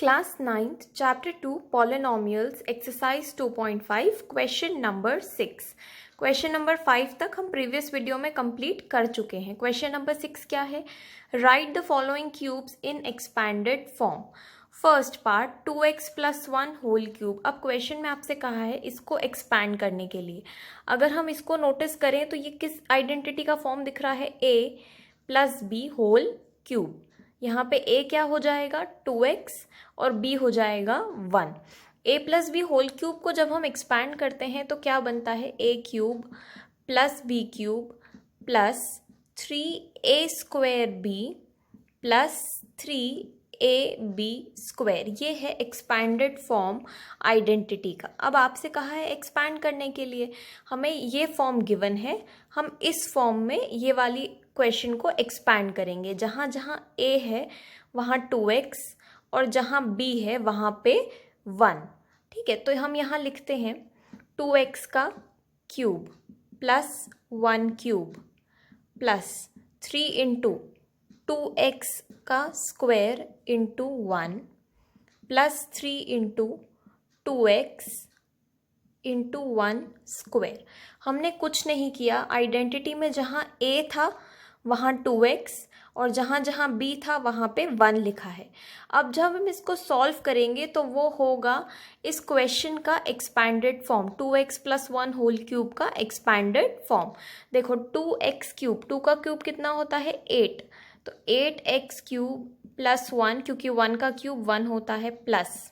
Class 9th, Chapter 2, Polynomials, Exercise 2.5, Question number 6. Question number 5 तक हम previous video में complete कर चुके हैं. क्वेश्चन नंबर 6 क्या है? Write the following cubes in expanded form. First part 2x + 1 whole cube. अब क्वेश्चन में आपसे कहा है इसको एक्सपैंड करने के लिए. अगर हम इसको नोटिस करें तो ये किस आइडेंटिटी का फॉर्म दिख रहा है? a + b whole cube. यहाँ पे a क्या हो जाएगा? 2x और b हो जाएगा 1. a + b होल क्यूब को जब हम एक्सपैंड करते हैं तो क्या बनता है? a³ + b³ + 3a² b + 3ab². ये है एक्सपैंडेड फॉर्म आइडेंटिटी का. अब आपसे कहा है एक्सपैंड करने के लिए, हमें ये फॉर्म गिवन है, हम इस फॉर्म में ये वाली क्वेश्चन को एक्सपैंड करेंगे. जहाँ जहाँ a है वहाँ 2x और जहाँ b है वहाँ पे 1. ठीक है, तो हम यहाँ लिखते हैं 2x का क्यूब + 1³ + 3 × 2x का स्क्वायर × 1 + 3 × 2x × 1 स्क्वायर. हमने कुछ नहीं किया. आइडेंटिटी में जहाँ a था वहाँ 2x और जहाँ जहाँ b था वहाँ पे 1 लिखा है. अब जब हम इसको सॉल्व करेंगे तो वो होगा इस क्वेश्चन का expanded form, 2x + 1 whole cube का एक्सपैंडेड फॉर्म. देखो 2x³ 2 का क्यूब कितना होता है? 8. तो 8x³ + 1, क्योंकि 1 का क्यूब 1 होता है, प्लस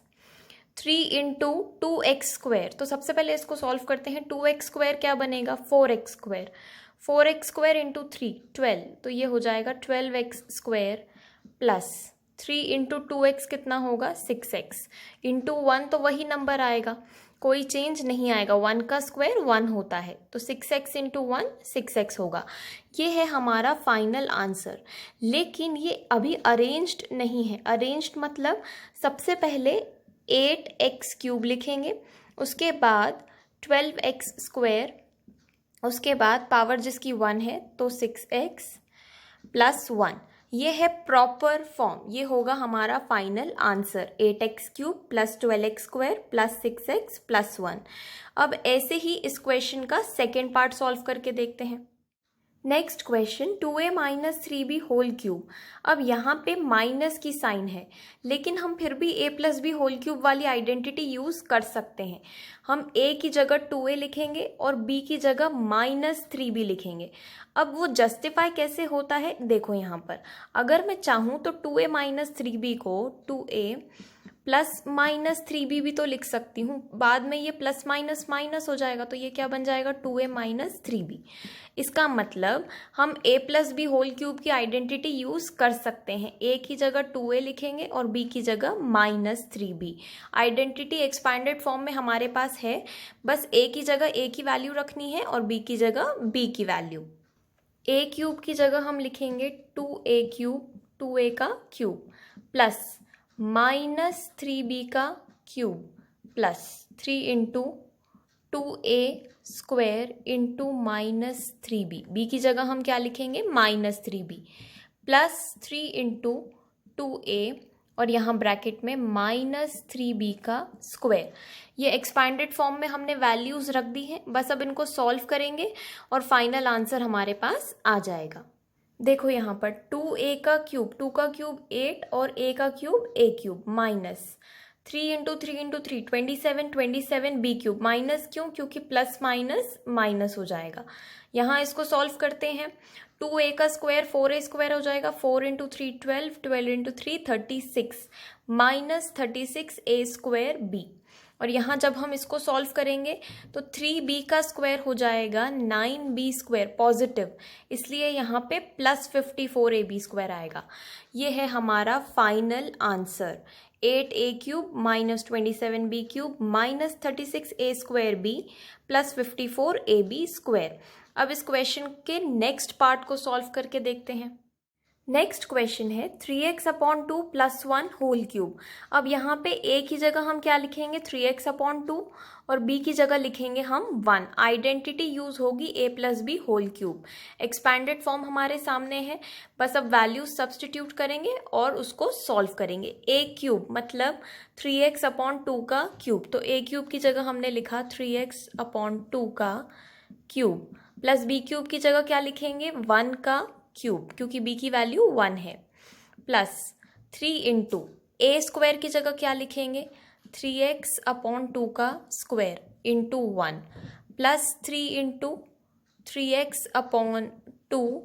3 × 2x². तो सबसे पहले इसको सॉल्व करते हैं. 2x² क्या बनेगा? 4x². 4x² × 3 12. तो ये हो जाएगा 12x² + 3 × 2x कितना होगा? 6x × 1. तो वही नंबर आएगा, कोई चेंज नहीं आएगा. 1 का स्क्वायर 1 होता है, तो 6x × 1 6x होगा. ये है हमारा फाइनल आंसर. लेकिन ये अभी अरेंज्ड नहीं है. अरेंज्ड मतलब सबसे पहले 8x³ लिखेंगे, उसके बाद 12x², उसके बाद पावर जिसकी 1 है तो 6x + 1. ये है प्रॉपर फॉर्म. ये होगा हमारा final answer, 8x³ + 12x² + 6x + 1. अब ऐसे ही इस क्वेश्चन का सेकेंड पार्ट सॉल्व करके देखते हैं. Next question 2a - 3b whole cube. अब यहाँ पे माइनस की साइन है, लेकिन हम फिर भी a + b होल क्यूब वाली आइडेंटिटी यूज़ कर सकते हैं. हम a की जगह 2a लिखेंगे और b की जगह -3b लिखेंगे. अब वो जस्टिफाई कैसे होता है देखो यहाँ पर. अगर मैं चाहूँ तो 2a - 3b को 2a + -3b भी तो लिख सकती हूँ. बाद में ये प्लस माइनस माइनस हो जाएगा, तो ये क्या बन जाएगा? 2a - 3b. इसका मतलब हम a + b होल क्यूब की आइडेंटिटी यूज़ कर सकते हैं. a की जगह 2a लिखेंगे और b की जगह -3b. आइडेंटिटी एक्सपैंडेड फॉर्म में हमारे पास है, बस a की जगह a की वैल्यू रखनी है और b की जगह b की वैल्यू. a³ की जगह हम लिखेंगे 2a³ 2a का क्यूब प्लस -3b का cube plus 3 × 2a² × -3b. b की जगह हम क्या लिखेंगे? -3b प्लस 3 × 2a और यहाँ ब्रैकेट में -3b का स्क्वायर. ये एक्सपैंडेड फॉर्म में हमने वैल्यूज़ रख दी हैं. बस अब इनको सॉल्व करेंगे और फाइनल आंसर हमारे पास आ जाएगा. देखो यहाँ पर 2a का क्यूब, 2 का क्यूब 8 और a का cube a³ minus 3 × 3 × 3 27 b³ minus. क्यों? क्योंकि प्लस माइनस माइनस हो जाएगा. यहाँ इसको सॉल्व करते हैं. 2a का स्क्वायर 4a² हो जाएगा. 4 × 3 12, 12 × 3 36 -36a² b. और यहाँ जब हम इसको सॉल्व करेंगे तो 3b का स्क्वायर हो जाएगा 9b² पॉजिटिव, इसलिए यहाँ पे +54ab² आएगा. ये है हमारा final answer, 8a³ - 27b³ -36a² b + 54ab². अब इस क्वेश्चन के नेक्स्ट पार्ट को सॉल्व करके देखते हैं. नेक्स्ट क्वेश्चन है 3x/2 + 1 होल क्यूब। अब यहाँ पे a की जगह हम क्या लिखेंगे 3x/2 और b की जगह लिखेंगे हम 1। आइडेंटिटी यूज होगी a + b whole cube. Expanded form हमारे सामने है, बस अब वैल्यूज सब्सटीट्यूट करेंगे और उसको सॉल्व करेंगे। a क्यूब मतलब 3x/2 का क्यूब, तो a क्यूब की जगह हमने लिखा 3x/2 का क्यूब, प्लस b क्यूब की जगह क्या लिखेंगे 1 का क्यूब, क्योंकि b की वैल्यू 1 है, प्लस 3 इंटू ए स्क्वायर की जगह क्या लिखेंगे 3x/2 का square into 1, plus 3 into 3x/2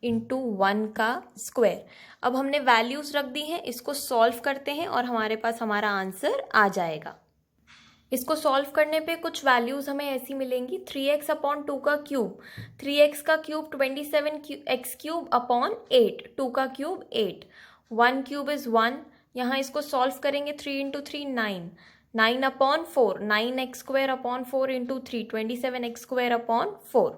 into 1 का स्क्वायर। अब हमने वैल्यूज रख दी हैं, इसको सॉल्व करते हैं और हमारे पास हमारा आंसर आ जाएगा। इसको सॉल्व करने पे कुछ वैल्यूज हमें ऐसी मिलेंगी 3x/2 का क्यूब, 3x का क्यूब 27x³ 8, 2 का क्यूब 8, 1 क्यूब इज 1। यहाँ इसको सॉल्व करेंगे 3 इंटू 3 9, 9/4, 9x² इंटू 3 27x²/4।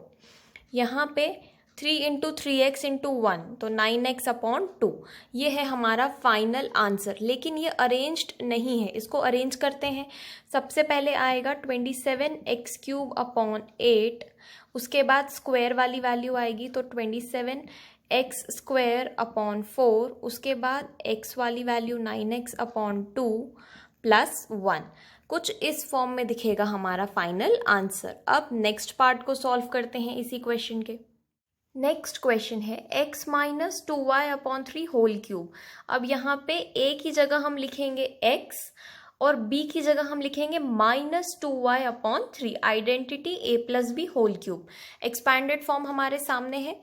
यहाँ पे 3 इंटू 3x इंटू 1 तो 9x/2। ये है हमारा फाइनल आंसर, लेकिन ये अरेंज्ड नहीं है, इसको अरेंज करते हैं। सबसे पहले आएगा 27x³/8, उसके बाद स्क्वायर वाली वैल्यू आएगी तो 27x²/4, उसके बाद x वाली वैल्यू 9x/2 प्लस 1। कुछ इस फॉर्म में दिखेगा हमारा फाइनल आंसर। अब नेक्स्ट पार्ट को सॉल्व करते हैं इसी क्वेश्चन के। नेक्स्ट क्वेश्चन है x - 2y/3 होल क्यूब। अब यहाँ पे a की जगह हम लिखेंगे x और b की जगह हम लिखेंगे -2y/3। Identity a + b whole cube. Expanded form हमारे सामने है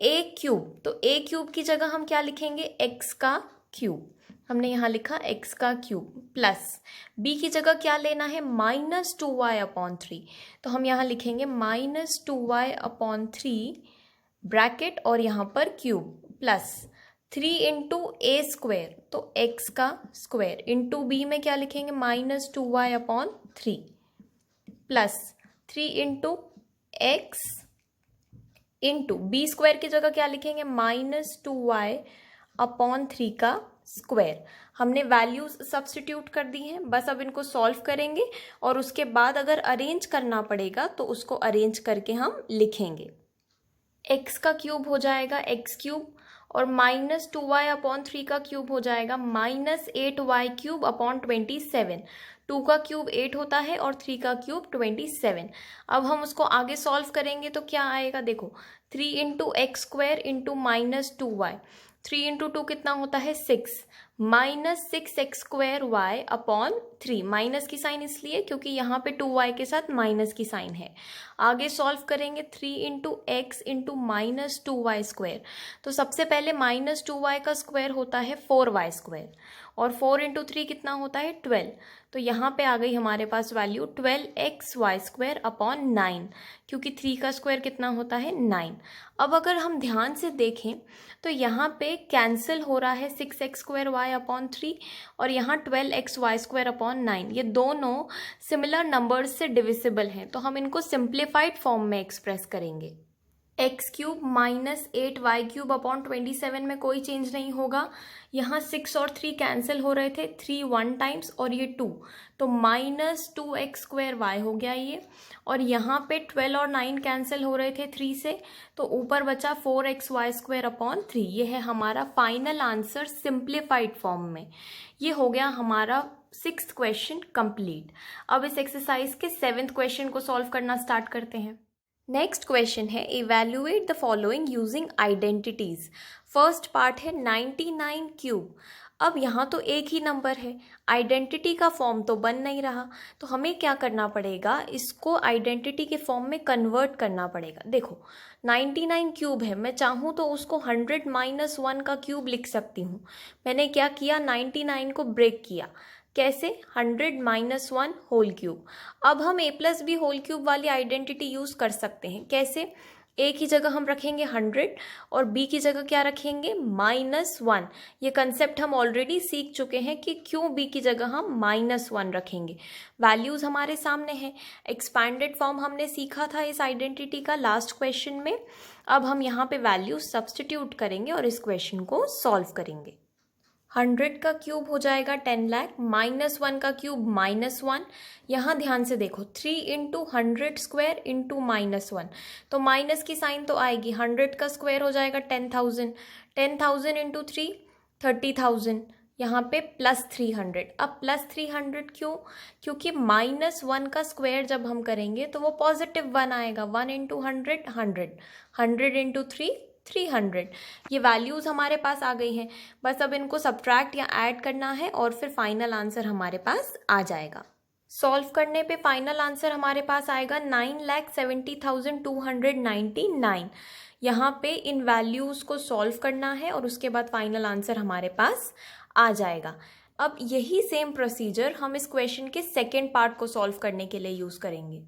a क्यूब, तो a क्यूब की जगह हम क्या लिखेंगे x का क्यूब, हमने यहाँ लिखा x का क्यूब, प्लस b की जगह क्या लेना है -2y/3, तो हम यहाँ लिखेंगे -2y/3 ब्रैकेट और यहाँ पर cube, plus 3 into a square तो x का स्क्वायर इंटू b में क्या लिखेंगे -2y/3 plus 3 into x into b square की जगह क्या लिखेंगे -2y/3 का स्क्वायर। हमने वैल्यूज सब्स्टिट्यूट कर दी हैं, बस अब इनको सॉल्व करेंगे और उसके बाद अगर अरेंज करना पड़ेगा तो उसको अरेंज करके हम लिखेंगे। x का क्यूब हो जाएगा x³ और -2y/3 का क्यूब हो जाएगा -8y³ 2 का क्यूब 8 होता है और 3 का क्यूब 27। अब हम उसको आगे सॉल्व करेंगे तो क्या आएगा देखो 3 into x² into -2y, 3 into 2 कितना होता है 6, -6x²y/3। माइनस की साइन इसलिए क्योंकि यहाँ पे 2y के साथ माइनस की साइन है। आगे सॉल्व करेंगे 3 इंटू एक्स इंटू -2y², तो सबसे पहले -2y का स्क्वायर होता है 4y² और 4 इंटू 3 कितना होता है 12, तो यहाँ पे आ गई हमारे पास वैल्यू 12xy²/9, क्योंकि 3 का स्क्वायर कितना होता है 9। अब अगर हम ध्यान से देखें तो यहाँ पे कैंसिल हो रहा है 6x² और यहाँ 12xy²/9, ये दोनों सिमिलर नंबर्स से डिविजिबल हैं, तो हम इनको सिंप्लीफाइड फॉर्म में एक्सप्रेस करेंगे। x³ -8y³ 27 में कोई चेंज नहीं होगा। यहाँ 6 और 3 कैंसिल हो रहे थे, 3 1 टाइम्स और ये 2, तो -2x² हो गया ये, और यहाँ पे 12 और 9 कैंसिल हो रहे थे 3 से, तो ऊपर बचा 4xy²/3। ये है हमारा फाइनल आंसर सिंप्लीफाइड फॉर्म में। ये हो गया हमारा 6th क्वेश्चन कंप्लीट। अब इस एक्सरसाइज के 7th क्वेश्चन को सॉल्व करना स्टार्ट करते हैं। नेक्स्ट क्वेश्चन है evaluate the following using identities. First part है 99³। अब यहाँ तो एक ही नंबर है, आइडेंटिटी का फॉर्म तो बन नहीं रहा, तो हमें क्या करना पड़ेगा, इसको आइडेंटिटी के फॉर्म में कन्वर्ट करना पड़ेगा। देखो 99³ है, मैं चाहूँ तो उसको 100 - 1 का क्यूब लिख सकती हूँ। मैंने क्या किया 99 को ब्रेक किया, कैसे 100 - 1 होल क्यूब। अब हम a + b होल क्यूब वाली आइडेंटिटी यूज़ कर सकते हैं, कैसे ए की जगह हम रखेंगे 100 और बी की जगह क्या रखेंगे -1। ये कंसेप्ट हम ऑलरेडी सीख चुके हैं कि क्यों बी की जगह हम -1 रखेंगे। वैल्यूज़ हमारे सामने हैं। एक्सपैंडेड फॉर्म हमने सीखा था इस आइडेंटिटी का लास्ट क्वेश्चन में। अब हम यहाँ पे वैल्यूज सब्स्टिट्यूट करेंगे और इस क्वेश्चन को सॉल्व करेंगे। 100 का क्यूब हो जाएगा 10 लाख, -1 का क्यूब -1। यहाँ ध्यान से देखो 3 इंटू 100 स्क्वायर इंटू -1, तो माइनस की साइन तो आएगी। 100 का स्क्वायर हो जाएगा 10,000, 10,000 इंटू 3 30,000, यहाँ पे +300। अब +300 क्यों? क्योंकि -1 का स्क्वायर जब हम करेंगे तो वो पॉजिटिव 1 आएगा। 1 इंटू 100 100, 100 इंटू 3 300। ये वैल्यूज़ हमारे पास आ गई हैं। बस अब इनको सब्ट्रैक्ट या ऐड करना है और फिर फाइनल आंसर हमारे पास आ जाएगा। सॉल्व करने पे फाइनल आंसर हमारे पास आएगा 9,70,299। यहाँ पे इन वैल्यूज़ को सॉल्व करना है और उसके बाद फाइनल आंसर हमारे पास आ जाएगा। अब यही सेम प्रोसीजर हम इस क्वेश्चन के सेकेंड पार्ट को सॉल्व करने के लिए यूज़ करेंगे।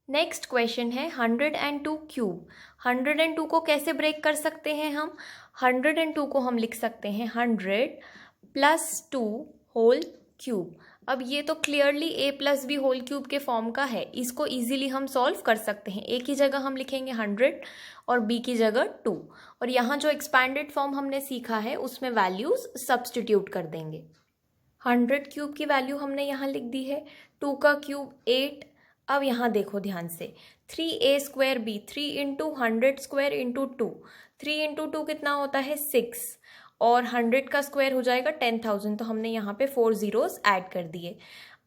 नेक्स्ट क्वेश्चन है 102 क्यूब। 102 को कैसे ब्रेक कर सकते हैं हम? 102 को हम लिख सकते हैं 100 + 2 होल क्यूब। अब ये तो clearly a + b whole cube के फॉर्म का है, इसको इजीली हम सॉल्व कर सकते हैं। a की जगह हम लिखेंगे 100 और b की जगह 2, और यहाँ जो एक्सपैंडेड फॉर्म हमने सीखा है उसमें वैल्यूज सब्स्टिट्यूट कर देंगे। 100 क्यूब की वैल्यू हमने यहाँ लिख दी है, 2 का क्यूब 8। अब यहाँ देखो ध्यान से 3a² b, 3 into 100 square into 2, 3 into 2 कितना होता है 6, और 100 का स्क्वायर हो जाएगा 10,000, तो हमने यहाँ पे 4 ज़ीरोज़ ऐड कर दिए।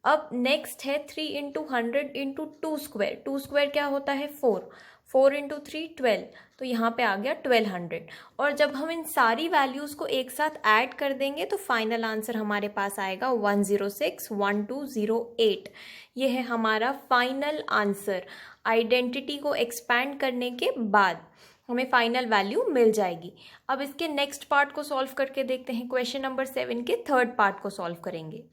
अब नेक्स्ट है 3 इंटू 100 इंटू 2 स्क्वायर, 2 स्क्वायर क्या होता है 4, 4 इंटू 3 12, तो यहाँ पे आ गया 1200। और जब हम इन सारी वैल्यूज़ को एक साथ ऐड कर देंगे तो फाइनल आंसर हमारे पास आएगा 1061208। ये है हमारा फाइनल आंसर। आइडेंटिटी को एक्सपैंड करने के बाद हमें फाइनल वैल्यू मिल जाएगी। अब इसके नेक्स्ट पार्ट को सॉल्व करके देखते हैं। क्वेश्चन नंबर 7 के थर्ड पार्ट को सॉल्व करेंगे।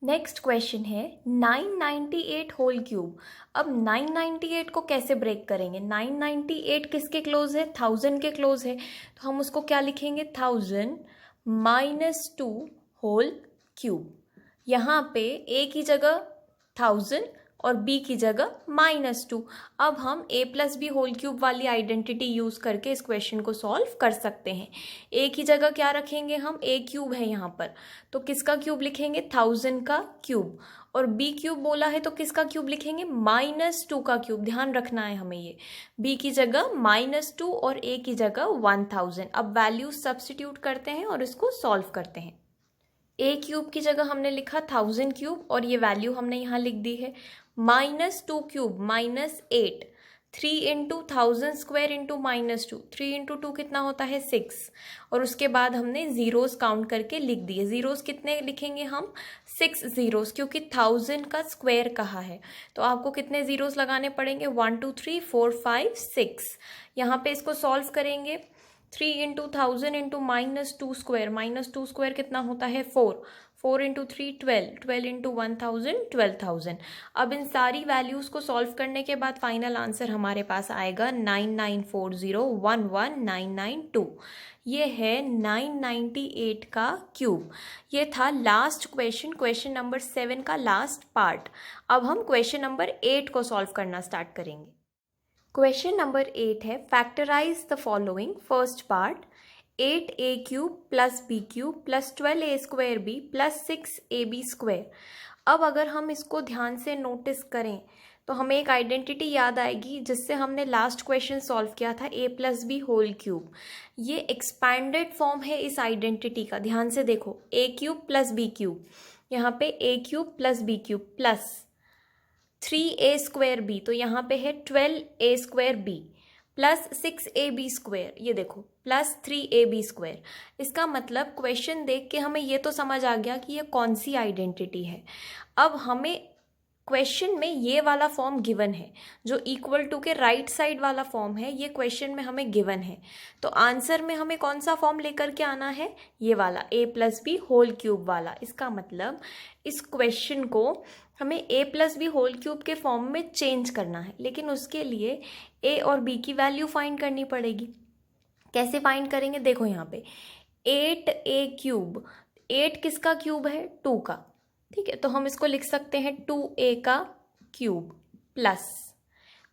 नेक्स्ट क्वेश्चन है 998 होल क्यूब। अब 998 को कैसे ब्रेक करेंगे? 998 किसके क्लोज है? 1000 के क्लोज है, तो हम उसको क्या लिखेंगे 1000 - 2 होल क्यूब। यहाँ पे a की जगह 1000 और b की जगह -2। अब हम a + b होल क्यूब वाली आइडेंटिटी यूज़ करके इस क्वेश्चन को सॉल्व कर सकते हैं। a की जगह क्या रखेंगे हम? a क्यूब है यहाँ पर, तो किसका क्यूब लिखेंगे 1000 का क्यूब, और b क्यूब बोला है तो किसका क्यूब लिखेंगे -2 का क्यूब। ध्यान रखना है हमें ये, b की जगह -2 और a की जगह 1000। अब वैल्यूज सब्स्टिट्यूट करते हैं और इसको सॉल्व करते हैं। a क्यूब की जगह हमने लिखा 1000 क्यूब और ये वैल्यू हमने यहाँ लिख दी है। -2 cube -8, 3 into 1000 square into -2, 3 into 2 कितना होता है 6, और उसके बाद हमने ज़ीरोज़ काउंट करके लिख दिए। ज़ीरोज़ कितने लिखेंगे हम? 6 ज़ीरोज़, क्योंकि 1000 का स्क्वायर कहा है तो आपको कितने ज़ीरोज़ लगाने पड़ेंगे? 1 2 3 4 5 6। यहाँ पे इसको सॉल्व करेंगे। 3 इंटू 1000 इंटू -2 स्क्वायर, -2 स्क्वायर कितना होता है 4, 4 इंटू 3 12, 12 इंटू 1000 12,000। अब इन सारी वैल्यूज़ को सॉल्व करने के बाद फाइनल आंसर हमारे पास आएगा 994011,992। ये है 998 का क्यूब। ये था लास्ट क्वेश्चन, क्वेश्चन नंबर 7 का लास्ट पार्ट। अब हम क्वेश्चन नंबर 8 को सॉल्व करना स्टार्ट करेंगे। क्वेश्चन नंबर 8 है factorise the following. First part 8a³ + b³ + 12a² b + 6ab²। अब अगर हम इसको ध्यान से नोटिस करें तो हमें एक आइडेंटिटी याद आएगी जिससे हमने लास्ट क्वेश्चन सॉल्व किया था, a + b होल क्यूब। ये एक्सपैंडेड फॉर्म है इस आइडेंटिटी का। ध्यान से देखो a³ + b³, यहाँ पे a³ + b³ plus 3a² b, तो यहाँ पे है 12a² b प्लस 6ab²। ये देखो प्लस 3ab²। इसका मतलब क्वेश्चन देख के हमें ये तो समझ आ गया कि ये कौन सी आइडेंटिटी है। अब हमें क्वेश्चन में ये वाला फॉर्म गिवन है, जो इक्वल टू के राइट साइड वाला फॉर्म है, ये क्वेश्चन में हमें गिवन है। तो आंसर में हमें कौन सा फॉर्म लेकर के आना है, ये वाला a+b² वाला। इसका मतलब इस क्वेश्चन को हमें a+b² के फॉर्म में चेंज करना है, लेकिन उसके लिए a और b की वैल्यू फाइंड करनी पड़ेगी। कैसे फाइंड करेंगे, देखो यहाँ पे 8a³, 8 किसका क्यूब है, 2 का, ठीक है। तो हम इसको लिख सकते हैं 2a का क्यूब प्लस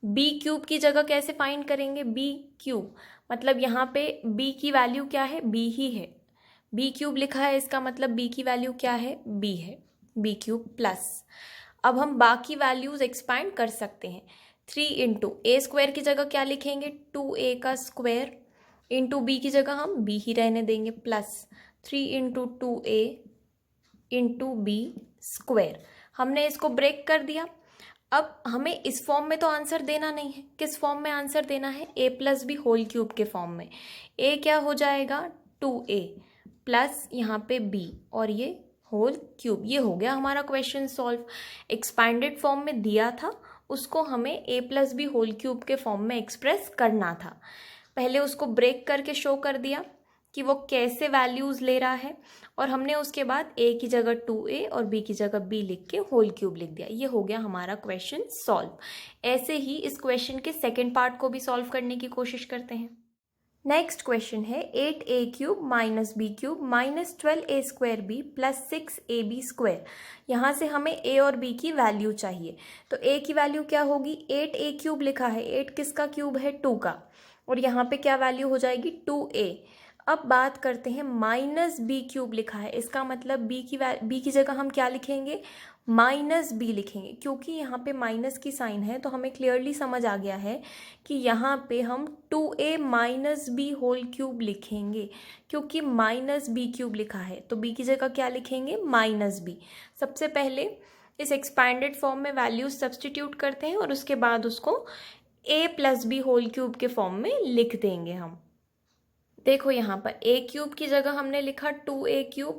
b³ की जगह कैसे फाइंड करेंगे, b³ मतलब यहाँ पे b की वैल्यू क्या है, b ही है, b³ लिखा है, इसका मतलब b की वैल्यू क्या है, b है, b³ प्लस। अब हम बाकी वैल्यूज एक्सपैंड कर सकते हैं। 3 इंटू a² की जगह क्या लिखेंगे, 2a का स्क्वायर, इंटू b की जगह हम b ही रहने देंगे, plus 3 into 2a into b²। हमने इसको ब्रेक कर दिया। अब हमें इस फॉर्म में तो आंसर देना नहीं है, किस फॉर्म में आंसर देना है, a+b² के फॉर्म में। a क्या हो जाएगा, 2a प्लस यहाँ पे b और ये होल क्यूब। ये हो गया हमारा क्वेश्चन सॉल्व। एक्सपैंडेड फॉर्म में दिया था, उसको हमें a+b² के फॉर्म में एक्सप्रेस करना था। पहले उसको ब्रेक करके शो कर दिया कि वो कैसे वैल्यूज़ ले रहा है, और हमने उसके बाद a की जगह 2a और b की जगह b लिख के होल क्यूब लिख दिया। ये हो गया हमारा क्वेश्चन सॉल्व। ऐसे ही इस क्वेश्चन के सेकंड पार्ट को भी सॉल्व करने की कोशिश करते हैं। नेक्स्ट क्वेश्चन है 8a³ minus b³ minus 12a² plus 6ab²। यहाँ से हमें a और b की वैल्यू चाहिए। तो a की वैल्यू क्या होगी, 8a³ लिखा है, 8 किसका क्यूब है, 2 का, और यहाँ पे क्या वैल्यू हो जाएगी, 2a। अब बात करते हैं माइनस b³ लिखा है, इसका मतलब b की जगह हम क्या लिखेंगे, माइनस b लिखेंगे। क्योंकि यहाँ पे माइनस की साइन है तो हमें क्लियरली समझ आ गया है कि यहाँ पे हम 2a माइनस b² लिखेंगे, क्योंकि माइनस b³ लिखा है तो b की जगह क्या लिखेंगे, माइनस b। सबसे पहले इस एक्सपैंडेड फॉर्म में वैल्यूज सब्सटीट्यूट करते हैं और उसके बाद उसको a+b² के फॉर्म में लिख देंगे हम। देखो यहाँ पर a³ की जगह हमने लिखा 2a³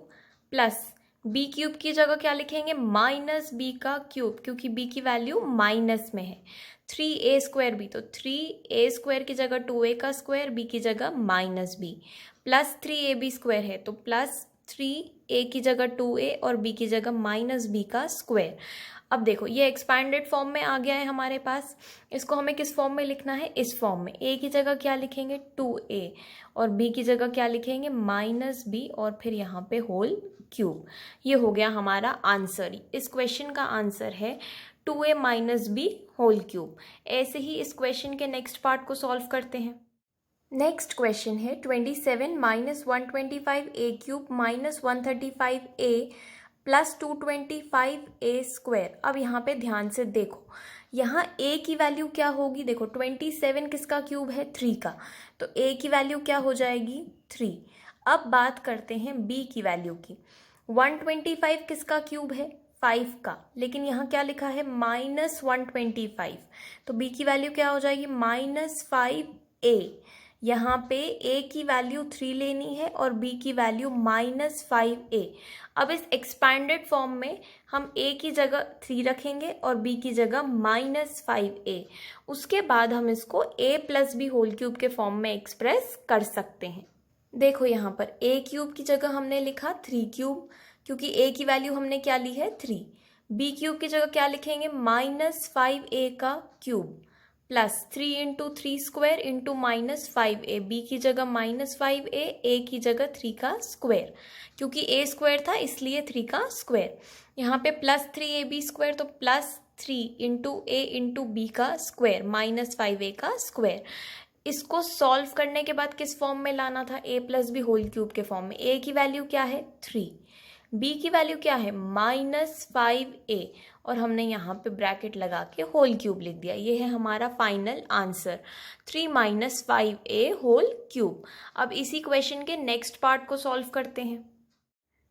प्लस b³ की जगह क्या लिखेंगे, माइनस b का क्यूब, क्योंकि b की वैल्यू माइनस में है। 3a² तो 3a² की जगह 2a का स्क्वायर, b की जगह माइनस b, प्लस 3ab² है तो प्लस 3a की जगह 2a और b की जगह माइनस b का स्क्वायर। अब देखो ये एक्सपैंडेड फॉर्म में आ गया है हमारे पास। इसको हमें किस फॉर्म में लिखना है, इस फॉर्म में। a की जगह क्या लिखेंगे, 2a और b की जगह क्या लिखेंगे, माइनस b और फिर यहाँ पे होल क्यूब। ये हो गया हमारा आंसर। इस क्वेश्चन का आंसर है 2a minus b whole cube. ऐसे ही इस क्वेश्चन के नेक्स्ट पार्ट को सॉल्व करते हैं। नेक्स्ट क्वेश्चन है 27 minus 125a³ minus 135a plus 225a²। अब यहाँ पे ध्यान से देखो, यहाँ a की वैल्यू क्या होगी, देखो 27 किसका क्यूब है, 3 का, तो a की वैल्यू क्या हो जाएगी, 3। अब बात करते हैं b की वैल्यू की। 125 किसका क्यूब है, 5 का, लेकिन यहाँ क्या लिखा है, माइनस 125, तो b की वैल्यू क्या हो जाएगी, माइनस 5a। यहाँ पे a की वैल्यू 3 लेनी है और b की वैल्यू माइनस 5a। अब इस एक्सपैंडेड फॉर्म में हम a की जगह 3 रखेंगे और b की जगह माइनस 5a। उसके बाद हम इसको a+b² के फॉर्म में एक्सप्रेस कर सकते हैं। देखो यहाँ पर a³ की जगह हमने लिखा 3³, क्योंकि a की वैल्यू हमने क्या ली है, 3। b³ की जगह क्या लिखेंगे, माइनस 5a का cube plus 3 into 3² into minus 5a। b की जगह माइनस 5a, a की जगह 3 का स्क्वायर, क्योंकि a² था इसलिए 3 का स्क्वायर। यहाँ पे प्लस 3ab² तो plus 3 into a into b का स्क्वायर माइनस 5a का स्क्वायर। इसको सॉल्व करने के बाद किस फॉर्म में लाना था, a+b² के फॉर्म में। a की वैल्यू क्या है, 3, b की वैल्यू क्या है, माइनस 5a, और हमने यहाँ पे ब्रैकेट लगा के होल क्यूब लिख दिया। ये है हमारा final answer, 3 minus 5a whole cube. अब इसी क्वेश्चन के नेक्स्ट पार्ट को सॉल्व करते हैं।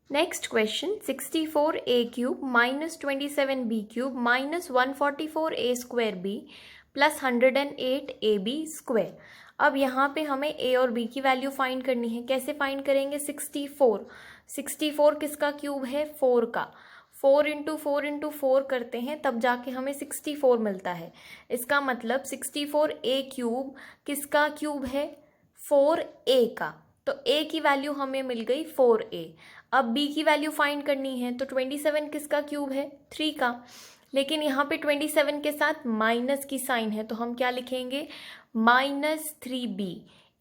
Next question 64a³ minus 27b³ minus 144a² plus 108ab²। अब यहाँ पे हमें a और b की वैल्यू फाइंड करनी है। कैसे फाइंड करेंगे, 64 किसका क्यूब है, 4 का, 4 करते हैं तब जाके हमें 64 मिलता है। इसका मतलब 64a क्यूब किसका क्यूब है? 4a का। तो a की वैल्यू हमें मिल गई 4a। अब b की वैल्यू फाइंड करनी है, तो 27 किसका क्यूब है? 3 का। लेकिन यहाँ पे 27 के साथ माइनस की साइन है, तो हम क्या लिखेंगे? -3b।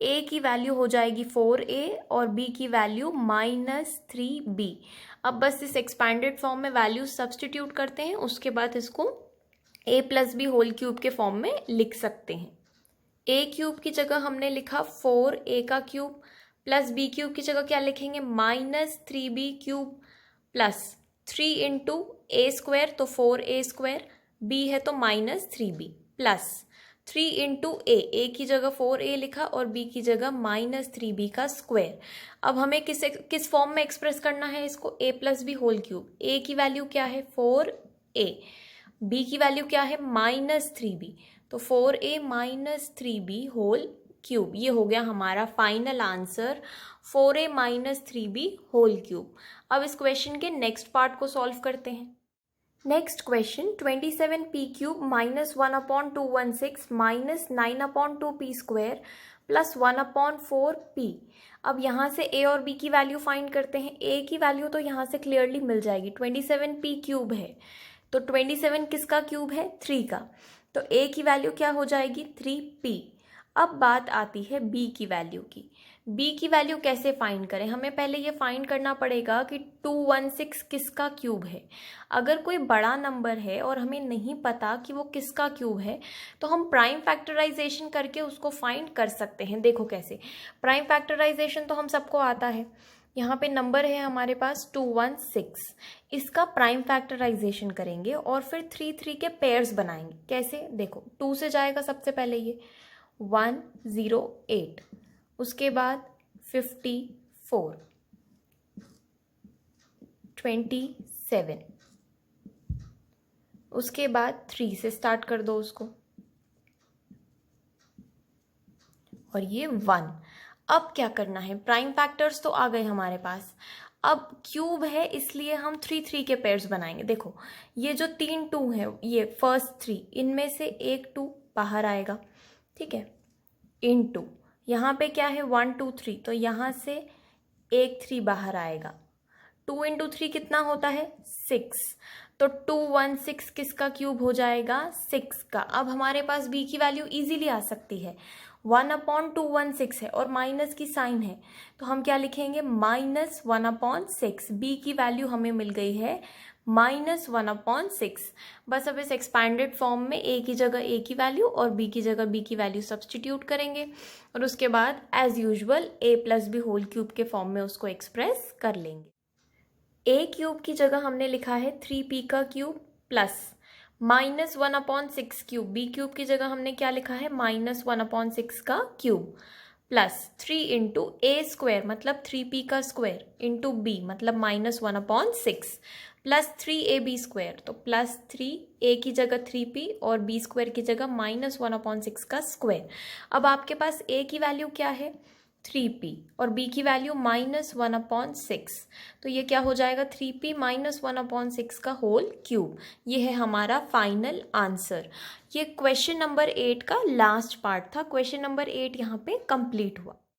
a की वैल्यू हो जाएगी 4a और b की वैल्यू -3b। अब बस इस एक्सपैंडेड फॉर्म में वैल्यूज सब्सटीट्यूट करते हैं, उसके बाद इसको a plus b whole cube के फॉर्म में लिख सकते हैं। a क्यूब की जगह हमने लिखा 4a का क्यूब, प्लस b क्यूब की जगह क्या लिखेंगे? -3b cube plus 3 into a square, तो 4a स्क्वायर, b है तो -3b प्लस 3 इंटू a की जगह 4a लिखा और b की जगह -3b का स्क्वायर। अब हमें किस फॉर्म में एक्सप्रेस करना है इसको? a plus b whole cube. a की वैल्यू क्या है? 4a। b की वैल्यू क्या है? -3b। तो 4a -3b होल क्यूब। ये हो गया हमारा final answer, 4a -3b whole cube. अब इस क्वेश्चन के नेक्स्ट पार्ट को सॉल्व करते हैं। Next question, 27p cube -1/216 -9/2p square plus 1/4p। अब यहाँ से a और b की वैल्यू फाइंड करते हैं। a की वैल्यू तो यहाँ से क्लियरली मिल जाएगी, 27p क्यूब है तो 27 किसका क्यूब है? 3 का। तो a की वैल्यू क्या हो जाएगी? 3p। अब बात आती है b की वैल्यू की। b की वैल्यू कैसे फाइंड करें? हमें पहले ये फाइंड करना पड़ेगा कि 216 किसका क्यूब है। अगर कोई बड़ा नंबर है और हमें नहीं पता कि वो किसका क्यूब है, तो हम प्राइम फैक्टराइजेशन करके उसको फाइंड कर सकते हैं। देखो कैसे। प्राइम फैक्टराइजेशन तो हम सबको आता है। यहाँ पे नंबर है हमारे पास 216, इसका प्राइम फैक्टराइजेशन करेंगे और फिर 3 के पेयर्स बनाएंगे। कैसे? देखो, 2 से जाएगा सबसे पहले ये 108, उसके बाद 54, 27, उसके बाद 3 से स्टार्ट कर दो उसको और ये 1। अब क्या करना है? प्राइम फैक्टर्स तो आ गए हमारे पास, अब क्यूब है इसलिए हम 3 के पेयर्स बनाएंगे। देखो, ये जो 3 2 है, ये फर्स्ट 3, इनमें से एक 2 बाहर आएगा, ठीक है, इनटू यहाँ पे क्या है 1 2 3, तो यहाँ से एक 3 बाहर आएगा। 2 इंटू 3 कितना होता है? 6। तो 216 किसका क्यूब हो जाएगा? 6 का। अब हमारे पास b की वैल्यू इजीली आ सकती है, 1/216 है और माइनस की साइन है, तो हम क्या लिखेंगे? -1/6। b की वैल्यू हमें मिल गई है -1/6। बस अब इस एक्सपैंडेड फॉर्म में a की जगह a की वैल्यू और b की जगह b की वैल्यू सब्सटीट्यूट करेंगे और उसके बाद as usual a plus b whole cube के फॉर्म में उसको एक्सप्रेस कर लेंगे। a क्यूब की जगह हमने लिखा है 3p का cube plus -1/6 cube. b cube की जगह हमने क्या लिखा है? -1/6 का cube plus 3 into a square मतलब 3p का स्क्वायर इंटू b मतलब -1/6 प्लस 3ab स्क्वायर, तो प्लस 3a की जगह 3p और b स्क्वायर की जगह -1/6 का स्क्वायर। अब आपके पास a की वैल्यू क्या है? 3p और b की वैल्यू -1/6, तो ये क्या हो जाएगा? 3p -1/6 का होल क्यूब। ये है हमारा फाइनल आंसर। ये क्वेश्चन नंबर 8 का लास्ट पार्ट था। क्वेश्चन नंबर 8 यहाँ पे कंप्लीट हुआ।